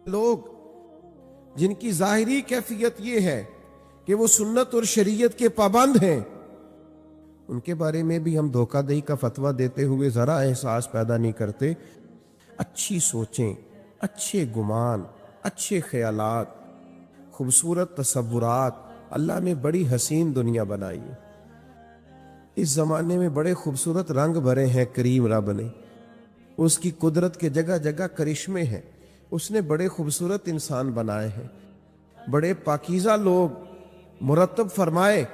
لوگ جن کی ظاہری کیفیت یہ ہے کہ وہ سنت اور شریعت کے پابند ہیں، ان کے بارے میں بھی ہم دھوکہ دہی کا فتویٰ دیتے ہوئے ذرا احساس پیدا نہیں کرتے۔ اچھی سوچیں، اچھے گمان، اچھے خیالات، خوبصورت تصورات، اللہ نے بڑی حسین دنیا بنائی ہے۔ اس زمانے میں بڑے خوبصورت رنگ بھرے ہیں کریم رب نے، اس کی قدرت کے جگہ جگہ کرشمے ہیں، اس نے بڑے خوبصورت انسان بنائے ہیں، بڑے پاکیزہ لوگ مرتب فرمائے۔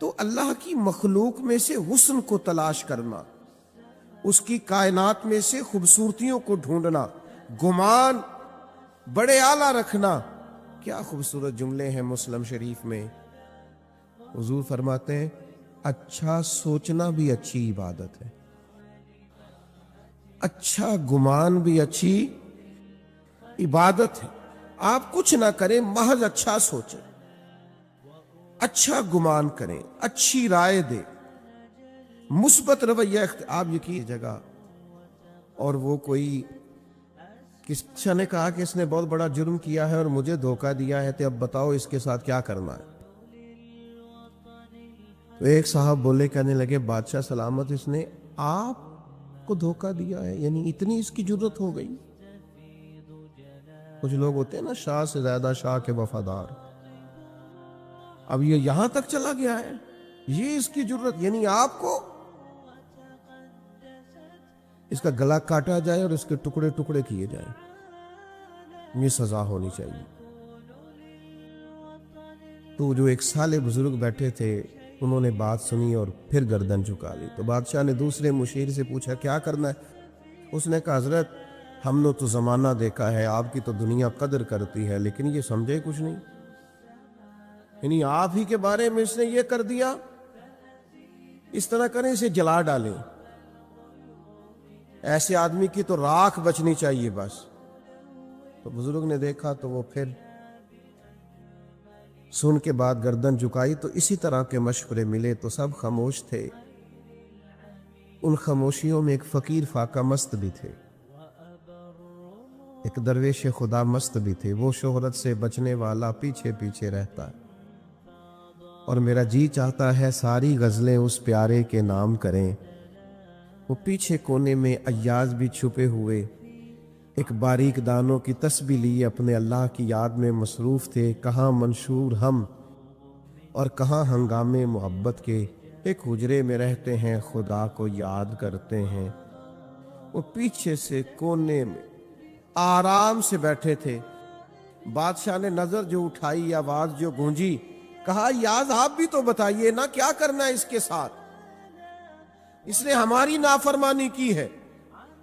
تو اللہ کی مخلوق میں سے حسن کو تلاش کرنا، اس کی کائنات میں سے خوبصورتیوں کو ڈھونڈنا، گمان بڑے اعلیٰ رکھنا، کیا خوبصورت جملے ہیں مسلم شریف میں۔ حضور فرماتے ہیں اچھا سوچنا بھی اچھی عبادت ہے، اچھا گمان بھی اچھی عبادت ہے۔ آپ کچھ نہ کریں، محض اچھا سوچیں، اچھا گمان کریں، اچھی رائے دیں، مثبت رویہ آپ یقین جگہ۔ اور وہ کوئی کسی نے کہا کہ اس نے بہت بڑا جرم کیا ہے اور مجھے دھوکہ دیا ہے، تو اب بتاؤ اس کے ساتھ کیا کرنا ہے۔ تو ایک صاحب بولے، کہنے لگے بادشاہ سلامت، اس نے آپ کو دھوکہ دیا ہے، یعنی اتنی اس کی جرت ہو گئی۔ کچھ لوگ ہوتے ہیں نا شاہ سے زیادہ شاہ کے وفادار، اب یہ یہاں تک چلا گیا ہے، یہ اس کی جرت، یعنی آپ کو اس کا گلا کاٹا جائے اور اس کے ٹکڑے ٹکڑے کیے جائیں، یہ سزا ہونی چاہیے۔ تو جو ایک سالے بزرگ بیٹھے تھے، انہوں نے بات سنی اور پھر گردن جھکا لی۔ تو بادشاہ نے دوسرے مشیر سے پوچھا کیا کرنا ہے؟ اس نے کہا حضرت ہم نے تو زمانہ دیکھا ہے، آپ کی تو دنیا قدر کرتی ہے، لیکن یہ سمجھے کچھ نہیں، یعنی آپ ہی کے بارے میں اس نے یہ کر دیا، اس طرح کریں اسے جلا ڈالیں، ایسے آدمی کی تو راکھ بچنی چاہیے بس۔ تو بزرگ نے دیکھا تو وہ پھر سن کے بعد گردن جھکائی، تو اسی طرح کے مشورے ملے تو سب خاموش تھے۔ ان خاموشیوں میں ایک فقیر فاقہ مست بھی تھے، ایک درویش خدا مست بھی تھے۔ وہ شہرت سے بچنے والا پیچھے پیچھے رہتا ہے، اور میرا جی چاہتا ہے ساری غزلیں اس پیارے کے نام کریں۔ وہ پیچھے کونے میں ایاز بھی چھپے ہوئے ایک باریک دانوں کی تسبیح لیے اپنے اللہ کی یاد میں مصروف تھے۔ کہاں منشور ہم اور کہاں ہنگامے محبت کے، ایک حجرے میں رہتے ہیں خدا کو یاد کرتے ہیں۔ وہ پیچھے سے کونے میں آرام سے بیٹھے تھے۔ بادشاہ نے نظر جو اٹھائی، آواز جو گونجی، کہا یاز آپ بھی تو بتائیے نا کیا کرنا ہے اس کے ساتھ، اس نے ہماری نافرمانی کی ہے،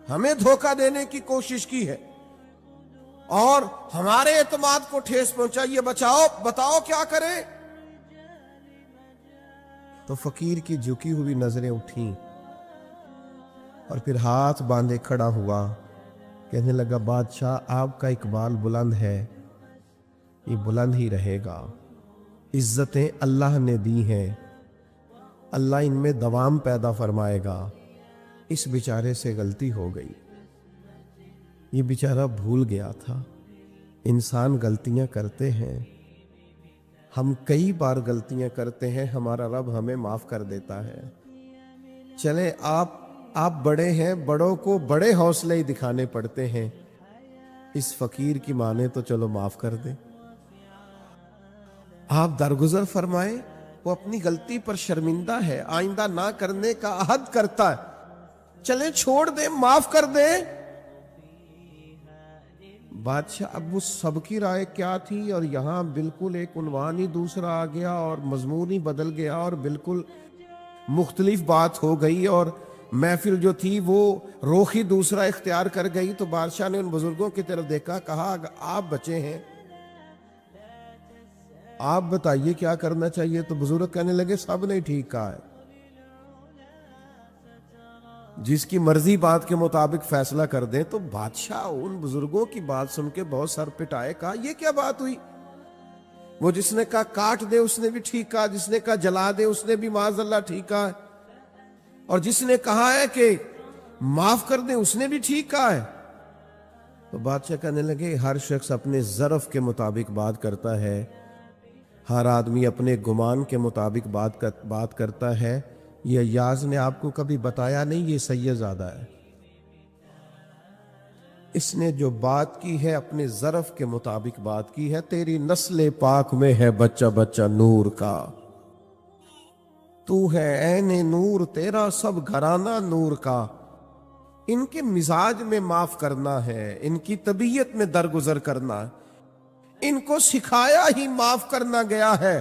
ہمیں دھوکہ دینے کی کوشش کی ہے اور ہمارے اعتماد کو ٹھیس پہنچائیے، بتاؤ کیا کریں۔ تو فقیر کی جھکی ہوئی نظریں اٹھیں اور پھر ہاتھ باندھے کھڑا ہوا، کہنے لگا بادشاہ آپ کا اقبال بلند ہے، یہ بلند ہی رہے گا، عزتیں اللہ نے دی ہیں، اللہ ان میں دوام پیدا فرمائے گا۔ اس بیچارے سے غلطی ہو گئی، یہ بیچارہ بھول گیا تھا۔ انسان غلطیاں کرتے ہیں، ہم کئی بار غلطیاں کرتے ہیں، ہمارا رب ہمیں معاف کر دیتا ہے۔ چلیں آپ بڑے ہیں، بڑوں کو بڑے حوصلے ہی دکھانے پڑتے ہیں، اس فقیر کی مانے تو چلو معاف کر دیں، آپ درگزر فرمائیں۔ وہ اپنی غلطی پر شرمندہ ہے، آئندہ نہ کرنے کا عہد کرتا ہے، چلیں چھوڑ دیں، معاف کر دیں۔ بادشاہ اب وہ سب کی رائے کیا تھی، اور یہاں بالکل ایک عنوان ہی دوسرا آ گیا اور مضمون ہی بدل گیا اور بالکل مختلف بات ہو گئی، اور محفل جو تھی وہ رخ ہی دوسرا اختیار کر گئی۔ تو بادشاہ نے ان بزرگوں کی طرف دیکھا، کہا آپ بچے ہیں، آپ بتائیے کیا کرنا چاہیے۔ تو بزرگ کہنے لگے سب نے ٹھیک کہا ہے، جس کی مرضی بات کے مطابق فیصلہ کر دیں۔ تو بادشاہ ان بزرگوں کی بات سن کے بہت سر پٹائے، کہا یہ کیا بات ہوئی؟ وہ جس نے کہا کاٹ دے اس نے بھی ٹھیک کہا، جس نے کہا جلا دے اس نے بھی معاذ اللہ ٹھیک کہا ہے، اور جس نے کہا ہے کہ معاف کر دیں اس نے بھی ٹھیک کہا ہے۔ تو بادشاہ کہنے لگے ہر شخص اپنے ظرف کے مطابق بات کرتا ہے، ہر آدمی اپنے گمان کے مطابق بات کرتا ہے، یہ ایاز نے آپ کو کبھی بتایا نہیں یہ سید زادہ ہے، اس نے جو بات کی ہے اپنے ظرف کے مطابق بات کی ہے، تیری نسل پاک میں ہے بچہ بچہ نور کا، تو ہے عین نور تیرا سب گھرانہ نور کا، ان کے مزاج میں معاف کرنا ہے، ان کی طبیعت میں درگزر کرنا ہے، ان کو سکھایا ہی معاف کرنا گیا ہے۔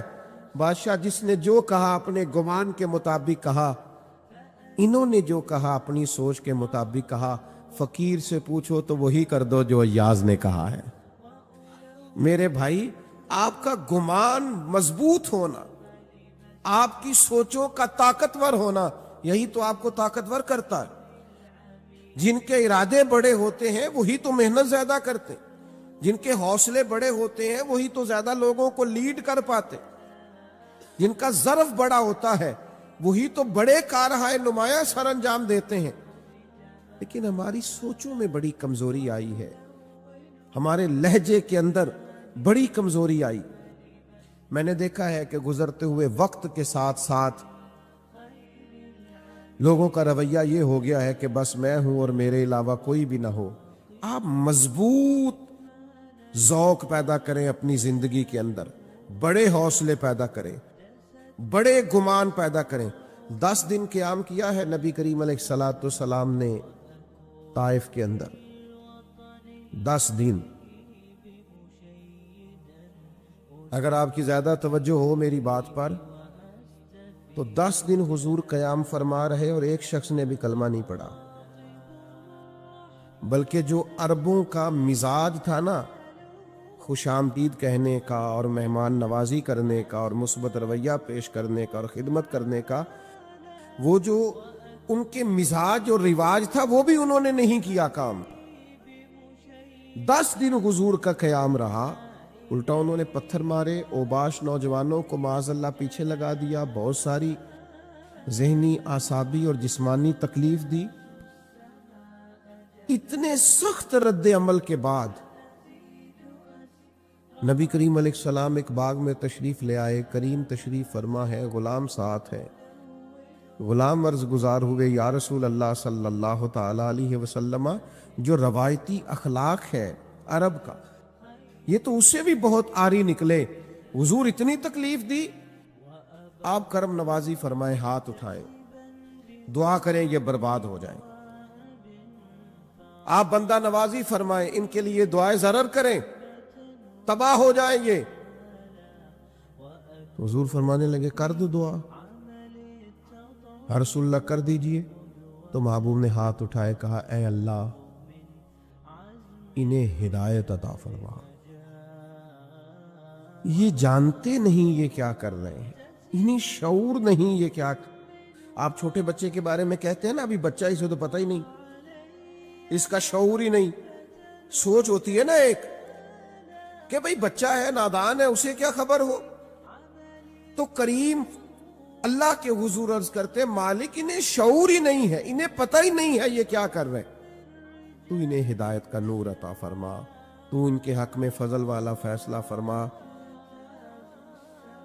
بادشاہ جس نے جو کہا اپنے گمان کے مطابق کہا، انہوں نے جو کہا اپنی سوچ کے مطابق کہا، فقیر سے پوچھو تو وہی کر دو جو ایاز نے کہا ہے۔ میرے بھائی، آپ کا گمان مضبوط ہونا، آپ کی سوچوں کا طاقتور ہونا، یہی تو آپ کو طاقتور کرتا ہے۔ جن کے ارادے بڑے ہوتے ہیں وہی تو محنت زیادہ کرتے، جن کے حوصلے بڑے ہوتے ہیں وہی تو زیادہ لوگوں کو لیڈ کر پاتے، جن کا ظرف بڑا ہوتا ہے وہی تو بڑے کارہائے نمایاں سر انجام دیتے ہیں۔ لیکن ہماری سوچوں میں بڑی کمزوری آئی ہے، ہمارے لہجے کے اندر بڑی کمزوری آئی۔ میں نے دیکھا ہے کہ گزرتے ہوئے وقت کے ساتھ ساتھ لوگوں کا رویہ یہ ہو گیا ہے کہ بس میں ہوں اور میرے علاوہ کوئی بھی نہ ہو۔ آپ مضبوط ذوق پیدا کریں اپنی زندگی کے اندر، بڑے حوصلے پیدا کریں، بڑے گمان پیدا کریں۔ 10 دن قیام کیا ہے نبی کریم علیہ السلام نے طائف کے اندر، 10 دن۔ اگر آپ کی زیادہ توجہ ہو میری بات پر تو 10 دن حضور قیام فرما رہے اور ایک شخص نے بھی کلمہ نہیں پڑھا، بلکہ جو عربوں کا مزاج تھا نا، خوش آمدید کہنے کا اور مہمان نوازی کرنے کا اور مثبت رویہ پیش کرنے کا اور خدمت کرنے کا، وہ جو ان کے مزاج اور رواج تھا وہ بھی انہوں نے نہیں کیا کام۔ 10 دن حضور کا قیام رہا، الٹا انہوں نے پتھر مارے، اوباش نوجوانوں کو معاذ اللہ پیچھے لگا دیا، بہت ساری ذہنی، اعصابی اور جسمانی تکلیف دی۔ اتنے سخت رد عمل کے بعد نبی کریم علیہ السلام ایک باغ میں تشریف لے آئے، کریم تشریف فرما ہے، غلام ساتھ ہے۔ غلام عرض گزار ہوئے، یا رسول اللہ صلی اللہ تعالی علیہ وسلم، جو روایتی اخلاق ہے عرب کا یہ تو اس سے بھی بہت آری نکلے، حضور اتنی تکلیف دی، آپ کرم نوازی فرمائے، ہاتھ اٹھائیں، دعا کریں یہ برباد ہو جائیں، آپ بندہ نوازی فرمائیں، ان کے لیے دعائیں ضرر کریں، تباہ ہو جائیں یہ۔ حضور فرمانے لگے کر دو دعا، رسول اللہ کر دیجئے۔ تو محبوب نے ہاتھ اٹھائے، کہا اے اللہ انہیں ہدایت عطا فرما، یہ جانتے نہیں یہ کیا کر رہے ہیں، انہیں شعور نہیں یہ کیا۔ آپ چھوٹے بچے کے بارے میں کہتے ہیں نا، ابھی بچہ اسے تو پتہ ہی نہیں، اس کا شعور ہی نہیں، سوچ ہوتی ہے نا ایک کہ بھئی بچہ ہے، نادان ہے، اسے کیا خبر ہو۔ تو کریم اللہ کے حضور عرض کرتے، مالک انہیں شعور ہی نہیں ہے، انہیں پتہ ہی نہیں ہے یہ کیا کر رہے، تو انہیں ہدایت کا نور عطا فرما، تو ان کے حق میں فضل والا فیصلہ فرما۔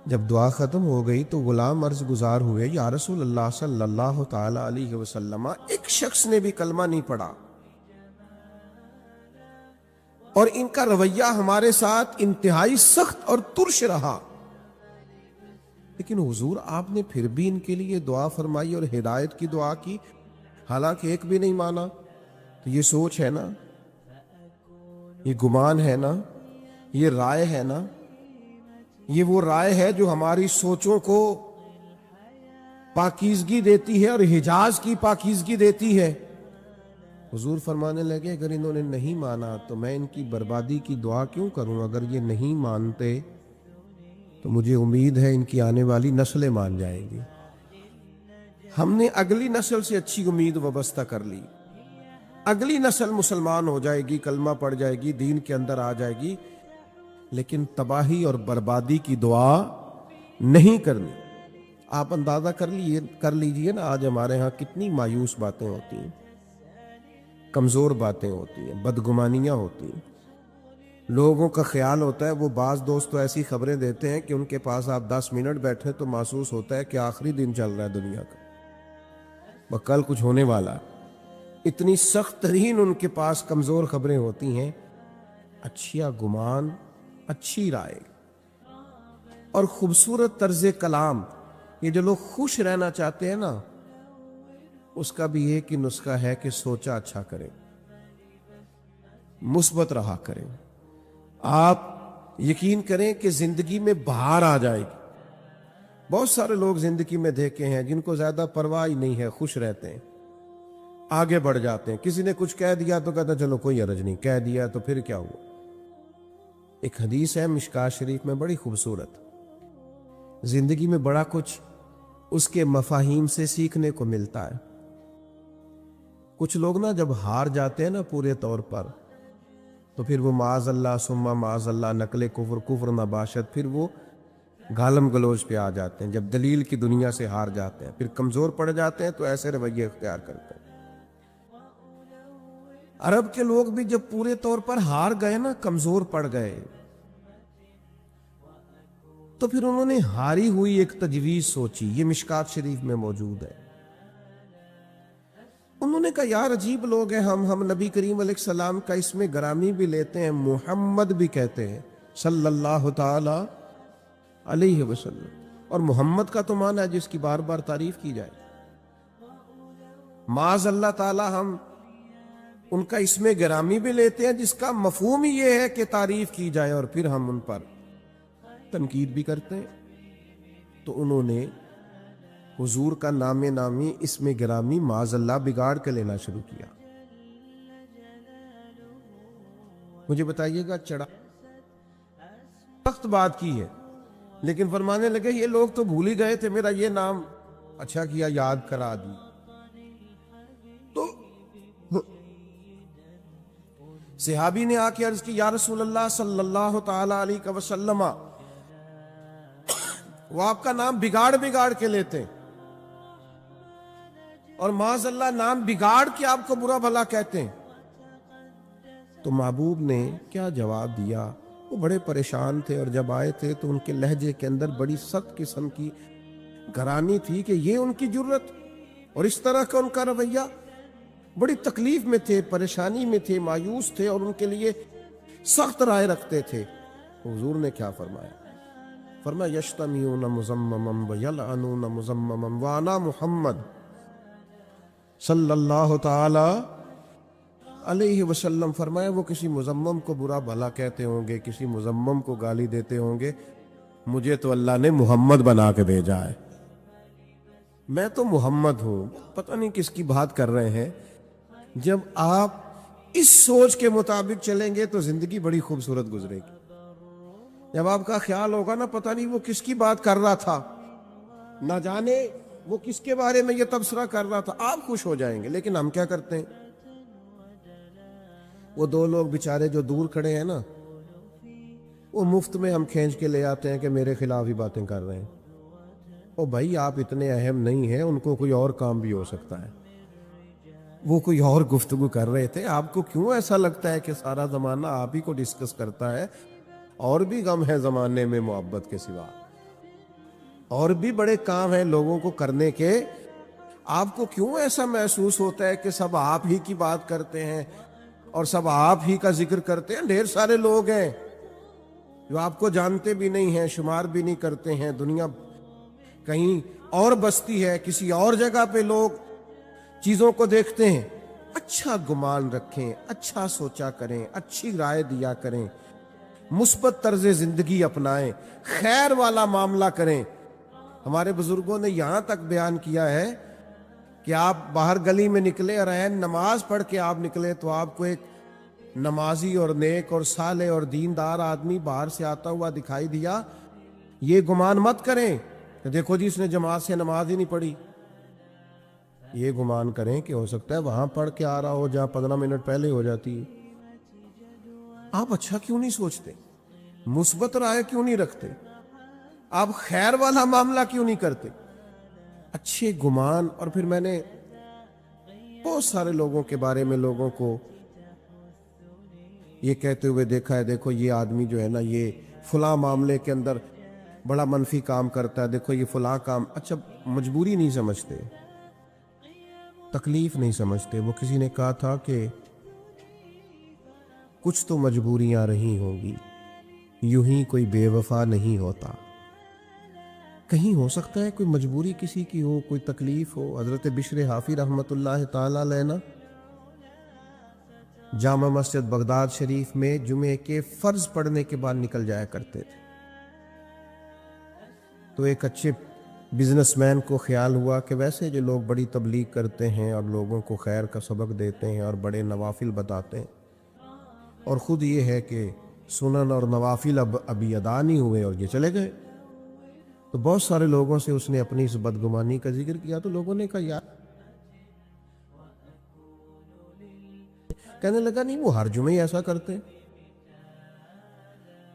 جب دعا ختم ہو گئی تو غلام عرض گزار ہوئے، یا رسول اللہ صلی اللہ تعالی علیہ وسلم، ایک شخص نے بھی کلمہ نہیں پڑھا اور ان کا رویہ ہمارے ساتھ انتہائی سخت اور ترش رہا، لیکن حضور آپ نے پھر بھی ان کے لیے دعا فرمائی اور ہدایت کی دعا کی، حالانکہ ایک بھی نہیں مانا۔ تو یہ سوچ ہے نا، یہ گمان ہے نا، یہ رائے ہے نا، یہ وہ رائے ہے جو ہماری سوچوں کو پاکیزگی دیتی ہے اور حجاز کی پاکیزگی دیتی ہے۔ حضور فرمانے لگے اگر انہوں نے نہیں مانا تو میں ان کی بربادی کی دعا کیوں کروں؟ اگر یہ نہیں مانتے تو مجھے امید ہے ان کی آنے والی نسلیں مان جائیں گی۔ ہم نے اگلی نسل سے اچھی امید وابستہ کر لی، اگلی نسل مسلمان ہو جائے گی، کلمہ پڑھ جائے گی، دین کے اندر آ جائے گی، لیکن تباہی اور بربادی کی دعا نہیں کرنی۔ آپ اندازہ کر لیجئے نا آج ہمارے ہاں کتنی مایوس باتیں ہوتی ہیں، کمزور باتیں ہوتی ہیں، بدگمانیاں ہوتی ہیں، لوگوں کا خیال ہوتا ہے، وہ بعض دوست تو ایسی خبریں دیتے ہیں کہ ان کے پاس آپ 10 منٹ بیٹھے تو محسوس ہوتا ہے کہ آخری دن چل رہا ہے دنیا کا، وہ کل کچھ ہونے والا ہے۔ اتنی سخت ترین ان کے پاس کمزور خبریں ہوتی ہیں۔ اچھا گمان، اچھی رائے اور خوبصورت طرز کلام، یہ جو لوگ خوش رہنا چاہتے ہیں نا، اس کا بھی ایک ہی نسخہ ہے کہ سوچا اچھا کریں، مثبت رہا کریں۔ آپ یقین کریں کہ زندگی میں بہار آ جائے گی۔ بہت سارے لوگ زندگی میں دیکھے ہیں جن کو زیادہ پرواہ ہی نہیں ہے، خوش رہتے ہیں، آگے بڑھ جاتے ہیں۔ کسی نے کچھ کہہ دیا تو کہتا چلو کوئی عرض نہیں، کہہ دیا تو پھر کیا ہوا۔ ایک حدیث ہے مشکات شریف میں بڑی خوبصورت، زندگی میں بڑا کچھ اس کے مفاہیم سے سیکھنے کو ملتا ہے۔ کچھ لوگ نا جب ہار جاتے ہیں نا پورے طور پر، تو پھر وہ معاذ اللہ ثم معاذ اللہ نقل کفر، کفر نباشت، پھر وہ گالم گلوچ پہ آ جاتے ہیں۔ جب دلیل کی دنیا سے ہار جاتے ہیں، پھر کمزور پڑ جاتے ہیں تو ایسے رویے اختیار کرتے ہیں۔ عرب کے لوگ بھی جب پورے طور پر ہار گئے نا، کمزور پڑ گئے، تو پھر انہوں نے ہاری ہوئی ایک تجویز سوچی، یہ مشکات شریف میں موجود ہے۔ انہوں نے کہا یار عجیب لوگ ہیں، ہم نبی کریم علیہ السلام کا اسم گرامی بھی لیتے ہیں، محمد بھی کہتے ہیں صلی اللہ تعالی علیہ وسلم، اور محمد کا تو معنی ہے جس کی بار بار تعریف کی جائے۔ معاذ اللہ تعالی ہم ان کا اسم گرامی بھی لیتے ہیں جس کا مفہوم ہی یہ ہے کہ تعریف کی جائے، اور پھر ہم ان پر تنقید بھی کرتے ہیں۔ تو انہوں نے حضور کا نام نامی اسم گرامی معاذ اللہ بگاڑ کے لینا شروع کیا۔ مجھے بتائیے گا، چڑھا سخت بات کی ہے، لیکن فرمانے لگے یہ لوگ تو بھول ہی گئے تھے، میرا یہ نام اچھا کیا یاد کرا دی۔ تو صحابی نے آ کے عرض کی یا رسول اللہ صلی اللہ تعالی علیہ وسلم، وہ آپ کا نام بگاڑ کے لیتے ہیں، اور معاذ اللہ نام بگاڑ کے آپ کو برا بھلا کہتے ہیں۔ تو محبوب نے کیا جواب دیا؟ وہ بڑے پریشان تھے، اور جب آئے تھے تو ان کے لہجے کے اندر بڑی سخت قسم کی گرانی تھی کہ یہ ان کی جرت اور اس طرح کا ان کا رویہ۔ بڑی تکلیف میں تھے، پریشانی میں تھے، مایوس تھے، اور ان کے لیے سخت رائے رکھتے تھے۔ حضور نے کیا فرمایا؟ فرمایا یشتمیون مزمما ویلعنون مزمما وانا محمد صلی اللہ تعالی علیہ وسلم۔ فرمایا وہ کسی مزمم کو برا بھلا کہتے ہوں گے، کسی مزمم کو گالی دیتے ہوں گے، مجھے تو اللہ نے محمد بنا کے بھیجا ہے، میں تو محمد ہوں۔ پتہ نہیں کس کی بات کر رہے ہیں۔ جب آپ اس سوچ کے مطابق چلیں گے تو زندگی بڑی خوبصورت گزرے گی۔ جب آپ کا خیال ہوگا نا پتہ نہیں وہ کس کی بات کر رہا تھا، نہ جانے وہ کس کے بارے میں یہ تبصرہ کر رہا تھا، آپ خوش ہو جائیں گے۔ لیکن ہم کیا کرتے ہیں؟ وہ دو لوگ بیچارے جو دور کھڑے ہیں نا، وہ مفت میں ہم کھینچ کے لے آتے ہیں کہ میرے خلاف ہی باتیں کر رہے ہیں۔ او بھائی آپ اتنے اہم نہیں ہیں، ان کو کوئی اور کام بھی ہو سکتا ہے، وہ کوئی اور گفتگو کر رہے تھے۔ آپ کو کیوں ایسا لگتا ہے کہ سارا زمانہ آپ ہی کو ڈسکس کرتا ہے؟ اور بھی غم ہے زمانے میں محبت کے سوا، اور بھی بڑے کام ہیں لوگوں کو کرنے کے۔ آپ کو کیوں ایسا محسوس ہوتا ہے کہ سب آپ ہی کی بات کرتے ہیں اور سب آپ ہی کا ذکر کرتے ہیں؟ ڈھیر سارے لوگ ہیں جو آپ کو جانتے بھی نہیں ہیں، شمار بھی نہیں کرتے ہیں۔ دنیا کہیں اور بستی ہے، کسی اور جگہ پہ لوگ چیزوں کو دیکھتے ہیں۔ اچھا گمان رکھیں، اچھا سوچا کریں، اچھی رائے دیا کریں، مثبت طرز زندگی اپنائیں، خیر والا معاملہ کریں۔ ہمارے بزرگوں نے یہاں تک بیان کیا ہے کہ آپ باہر گلی میں نکلے اور نماز پڑھ کے آپ نکلے تو آپ کو ایک نمازی اور نیک اور صالح اور دیندار آدمی باہر سے آتا ہوا دکھائی دیا، یہ گمان مت کریں کہ دیکھو جی اس نے جماعت سے نماز ہی نہیں پڑھی۔ یہ گمان کریں کہ ہو سکتا ہے وہاں پڑھ کے آ رہا ہو جہاں 15 منٹ پہلے ہو جاتی ہے۔ آپ اچھا کیوں نہیں سوچتے؟ مثبت رائے کیوں نہیں رکھتے؟ آپ خیر والا معاملہ کیوں نہیں کرتے؟ اچھے گمان۔ اور پھر میں نے بہت سارے لوگوں کے بارے میں لوگوں کو یہ کہتے ہوئے دیکھا ہے، دیکھو یہ آدمی جو ہے نا یہ فلاں معاملے کے اندر بڑا منفی کام کرتا ہے، دیکھو یہ فلاں کام. اچھا، مجبوری نہیں سمجھتے، تکلیف نہیں سمجھتے. وہ کسی نے کہا تھا کہ کچھ تو مجبوریاں رہی ہوں گی، یوں ہی کوئی بے وفا نہیں ہوتا. کہیں ہو سکتا ہے کوئی مجبوری کسی کی ہو، کوئی تکلیف ہو. حضرت بشر حافی رحمۃ اللہ تعالی علیہ نا جامع مسجد بغداد شریف میں جمعے کے فرض پڑھنے کے بعد نکل جایا کرتے تھے. تو ایک اچھے بزنس مین کو خیال ہوا کہ ویسے جو لوگ بڑی تبلیغ کرتے ہیں اور لوگوں کو خیر کا سبق دیتے ہیں اور بڑے نوافل بتاتے ہیں، اور خود یہ ہے کہ سنن اور نوافل ابھی ادا نہیں ہوئے اور یہ چلے گئے، تو بہت سارے لوگوں سے اس نے اپنی اس بدگمانی کا ذکر کیا. تو لوگوں نے کہا یار، کہنے لگا نہیں وہ ہر جمعے ایسا کرتے.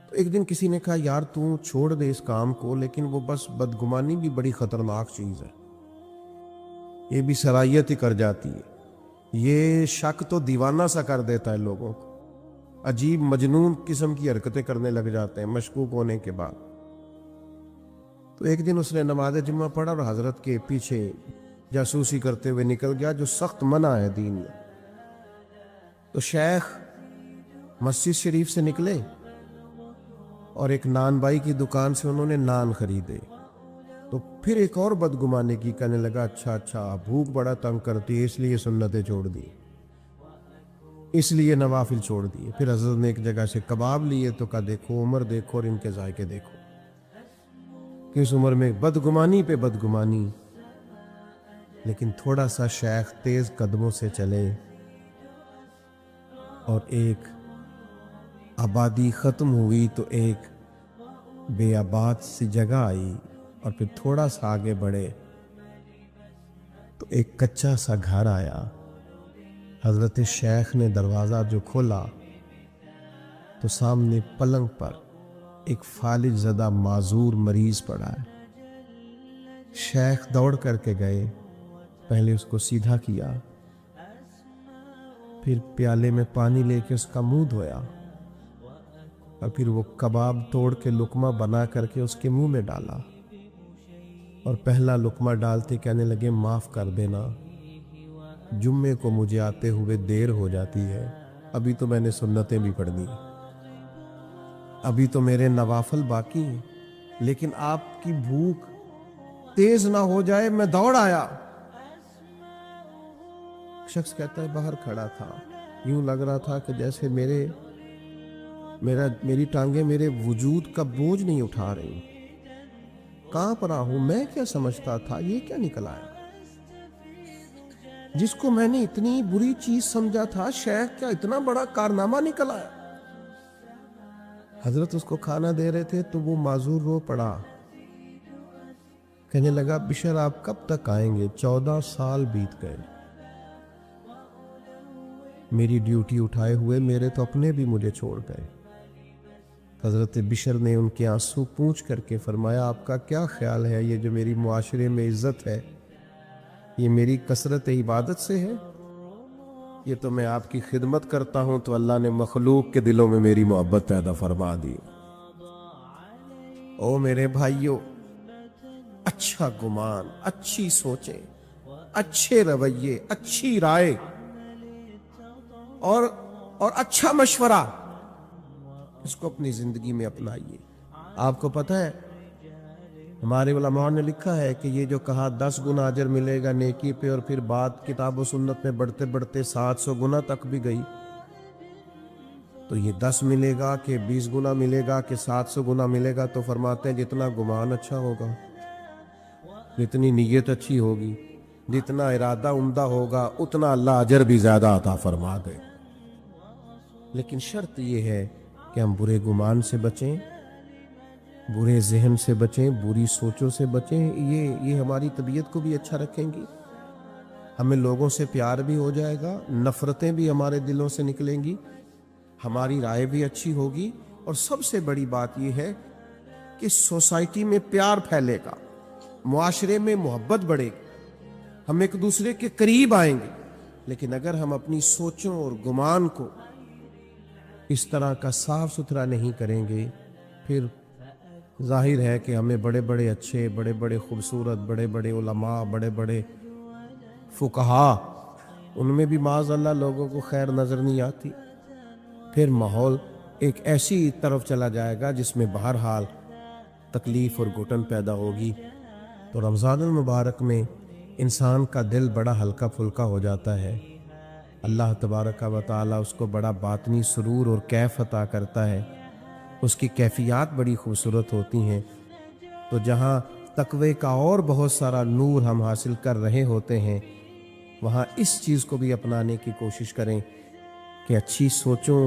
تو ایک دن کسی نے کہا یار تو چھوڑ دے اس کام کو، لیکن وہ بس بدگمانی بھی بڑی خطرناک چیز ہے، یہ بھی صلاحیت ہی کر جاتی ہے. یہ شک تو دیوانہ سا کر دیتا ہے لوگوں کو، عجیب مجنون قسم کی حرکتیں کرنے لگ جاتے ہیں مشکوک ہونے کے بعد. تو ایک دن اس نے نماز جمعہ پڑھا اور حضرت کے پیچھے جاسوسی کرتے ہوئے نکل گیا، جو سخت منع ہے دین میں. تو شیخ مسجد شریف سے نکلے اور ایک نان بائی کی دکان سے انہوں نے نان خریدے. تو پھر ایک اور بدگمانے کی، کہنے لگا اچھا بھوک بڑا تنگ کرتی ہے اس لیے سنتیں چھوڑ دی، اس لیے نوافل چھوڑ دیے. پھر حضرت نے ایک جگہ سے کباب لیے تو کہا دیکھو عمر دیکھو اور ان کے ذائقے دیکھو، کس عمر میں بدگمانی پہ بدگمانی. لیکن تھوڑا سا شیخ تیز قدموں سے چلے اور ایک آبادی ختم ہوئی تو ایک بے آباد سی جگہ آئی، اور پھر تھوڑا سا آگے بڑھے تو ایک کچا سا گھر آیا. حضرت شیخ نے دروازہ جو کھولا تو سامنے پلنگ پر ایک فالج زدہ معذور مریض پڑا ہے. شیخ دوڑ کر کے گئے، پہلے اس کو سیدھا کیا، پھر پیالے میں پانی لے کے اس کا منہ دھویا، اور پھر وہ کباب توڑ کے لقمہ بنا کر کے اس کے منہ میں ڈالا، اور پہلا لقمہ ڈالتے کہنے لگے معاف کر دینا، جمعے کو مجھے آتے ہوئے دیر ہو جاتی ہے، ابھی تو میں نے سنتیں بھی پڑھنی، ابھی تو میرے نوافل باقی ہیں، لیکن آپ کی بھوک تیز نہ ہو جائے میں دوڑ آیا. شخص کہتا ہے باہر کھڑا تھا، یوں لگ رہا تھا کہ جیسے میری ٹانگیں میرے وجود کا بوجھ نہیں اٹھا رہی، کانپ رہا ہوں. میں کیا سمجھتا تھا، یہ کیا نکل آیا؟ جس کو میں نے اتنی بری چیز سمجھا تھا، شیخ کیا اتنا بڑا کارنامہ نکل آیا. حضرت اس کو کھانا دے رہے تھے تو وہ معذور رو پڑا، کہنے لگا بشر آپ کب تک آئیں گے؟ 14 سال بیت گئے، میری ڈیوٹی اٹھائے ہوئے، میرے تو اپنے بھی مجھے چھوڑ گئے. حضرت بشر نے ان کے آنسو پوچھ کر کے فرمایا آپ کا کیا خیال ہے، یہ جو میری معاشرے میں عزت ہے یہ میری کثرت عبادت سے ہے؟ یہ تو میں آپ کی خدمت کرتا ہوں تو اللہ نے مخلوق کے دلوں میں میری محبت پیدا فرما دی. او میرے بھائیو، اچھا گمان، اچھی سوچیں، اچھے رویے، اچھی رائے اور اچھا مشورہ، اس کو اپنی زندگی میں اپنائیے. آپ کو پتہ ہے ہمارے علماء نے لکھا ہے کہ یہ جو کہا 10 گنا اجر ملے گا نیکی پہ، اور پھر بات کتاب و سنت میں بڑھتے بڑھتے 700 گنا تک بھی گئی، تو یہ 10 ملے گا کہ 20 گنا ملے گا کہ 700 گنا ملے گا؟ تو فرماتے ہیں جتنا گمان اچھا ہوگا، جتنی نیت اچھی ہوگی، جتنا ارادہ عمدہ ہوگا، اتنا اللہ اجر بھی زیادہ عطا فرما دے. لیکن شرط یہ ہے کہ ہم برے گمان سے بچیں، برے ذہن سے بچیں، بری سوچوں سے بچیں. یہ ہماری طبیعت کو بھی اچھا رکھیں گی، ہمیں لوگوں سے پیار بھی ہو جائے گا، نفرتیں بھی ہمارے دلوں سے نکلیں گی، ہماری رائے بھی اچھی ہوگی، اور سب سے بڑی بات یہ ہے کہ سوسائٹی میں پیار پھیلے گا، معاشرے میں محبت بڑھے گی، ہم ایک دوسرے کے قریب آئیں گے. لیکن اگر ہم اپنی سوچوں اور گمان کو اس طرح کا صاف ستھرا نہیں کریں گے، پھر ظاہر ہے کہ ہمیں بڑے بڑے اچھے، بڑے بڑے خوبصورت، بڑے بڑے علماء، بڑے بڑے فقہا، ان میں بھی معاذ اللہ لوگوں کو خیر نظر نہیں آتی۔ پھر ماحول ایک ایسی طرف چلا جائے گا جس میں بہرحال تکلیف اور گھٹن پیدا ہوگی۔ تو رمضان المبارک میں انسان کا دل بڑا ہلکا پھلکا ہو جاتا ہے، اللہ تبارک و تعالیٰ اس کو بڑا باطنی سرور اور کیف عطا کرتا ہے، اس کی کیفیات بڑی خوبصورت ہوتی ہیں۔ تو جہاں تقوی کا اور بہت سارا نور ہم حاصل کر رہے ہوتے ہیں، وہاں اس چیز کو بھی اپنانے کی کوشش کریں کہ اچھی سوچوں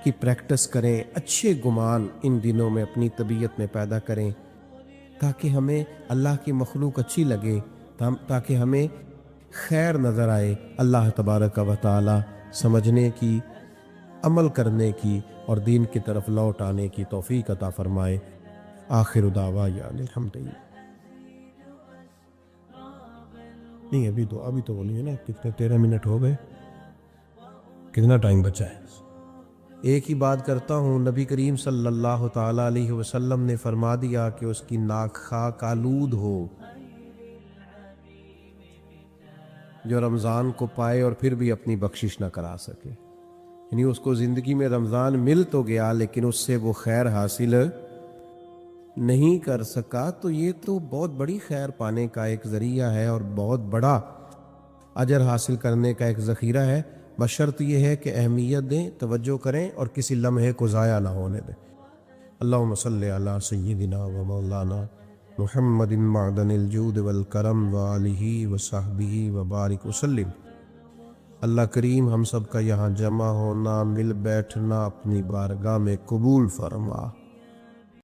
کی پریکٹس کریں، اچھے گمان ان دنوں میں اپنی طبیعت میں پیدا کریں، تاکہ ہمیں اللہ کی مخلوق اچھی لگے، تاکہ ہمیں خیر نظر آئے۔ اللہ تبارک و تعالی سمجھنے کی، عمل کرنے کی اور دین کی طرف لوٹ آنے کی توفیق عطا فرمائے۔ آخر دعوانا الحمدللہ۔ نہیں ابھی تو بولیے نا، کتنے 13 منٹ ہو گئے، کتنا ٹائم بچا ہے؟ ایک ہی بات کرتا ہوں، نبی کریم صلی اللہ تعالیٰ علیہ وسلم نے فرما دیا کہ اس کی ناک خاک آلود ہو جو رمضان کو پائے اور پھر بھی اپنی بخشش نہ کرا سکے، یعنی اس کو زندگی میں رمضان مل تو گیا لیکن اس سے وہ خیر حاصل نہیں کر سکا، تو یہ تو بہت بڑی خیر پانے کا ایک ذریعہ ہے اور بہت بڑا اجر حاصل کرنے کا ایک ذخیرہ ہے، بشرط یہ ہے کہ اہمیت دیں، توجہ کریں اور کسی لمحے کو ضائع نہ ہونے دیں۔ اللہم صلی علی سیدنا و مولانا محمد معدن الجود والکرم وآلہ وصحبہ وبارک وسلم۔ اللہ کریم ہم سب کا یہاں جمع ہونا، مل بیٹھنا اپنی بارگاہ میں قبول فرما۔